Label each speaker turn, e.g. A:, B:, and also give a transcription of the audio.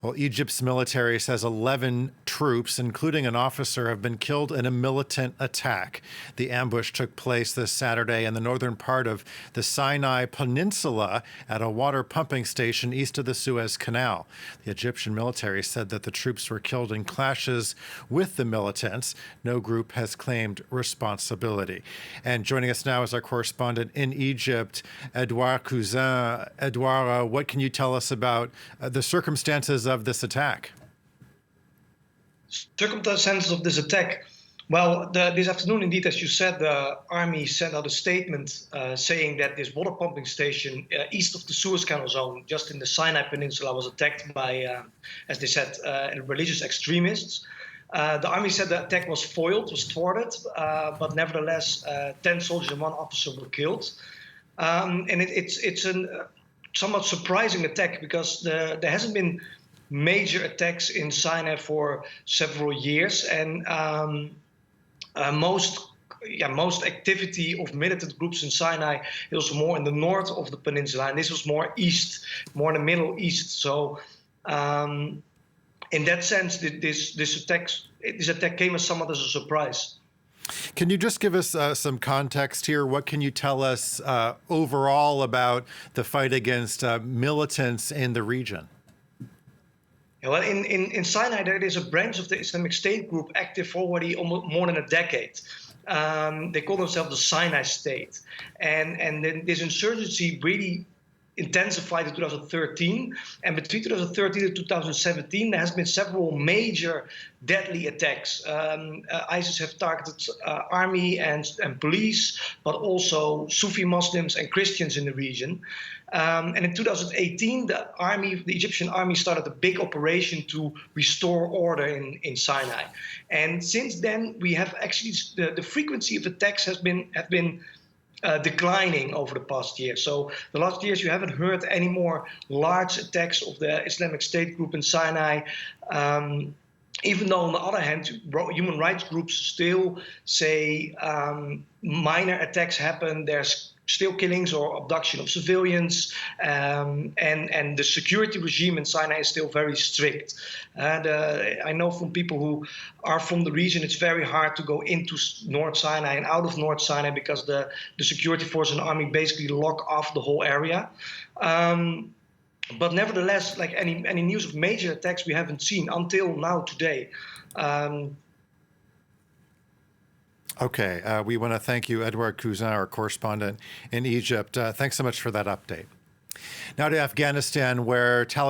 A: Well, Egypt's military says 11 troops, including an officer, have been killed in a militant attack. The ambush took place this Saturday in the northern part of the Sinai Peninsula at a water pumping station east of the Suez Canal. The Egyptian military said that the troops were killed in clashes with the militants. No group has claimed responsibility. And joining us now is our correspondent in Egypt, Edouard Cousin. Edouard, what can you tell us about the circumstances of this attack?
B: Circumstances of this attack. Well, this afternoon, indeed, as you said, the army sent out a statement saying that this water pumping station east of the Suez Canal zone, just in the Sinai Peninsula, was attacked by, as they said, religious extremists. The army said the attack was foiled, was thwarted, but nevertheless, 10 soldiers and 1 officer were killed. And it's a somewhat surprising attack because there hasn't been major attacks in Sinai for several years, and most activity of militant groups in Sinai is more in the north of the peninsula, and this was more east, more in the Middle East. So, in that sense, this attack came as somewhat as a surprise.
A: Can you just give us some context here? What can you tell us overall about the fight against militants in the region?
B: Well, in Sinai, there is a branch of the Islamic State group active for already almost more than a decade. They call themselves the Sinai State. And then this insurgency really intensified in 2013. And between 2013 and 2017, there has been several major deadly attacks. ISIS have targeted army and police, but also Sufi Muslims and Christians in the region. And in 2018, the Egyptian army started a big operation to restore order in Sinai. And since then, we have actually the frequency of attacks have been declining over the past year. So the last years, you haven't heard any more large attacks of the Islamic State group in Sinai. Even though, on the other hand, human rights groups still say minor attacks happen. There's still killings or abduction of civilians, and the security regime in Sinai is still very strict. And I know from people who are from the region, it's very hard to go into North Sinai and out of North Sinai because the security force and army basically lock off the whole area. But nevertheless, like any news of major attacks, we haven't seen until now today.
A: Okay, we want to thank you, Edouard Cousin, our correspondent in Egypt. Thanks so much for that update. Now to Afghanistan, where Taliban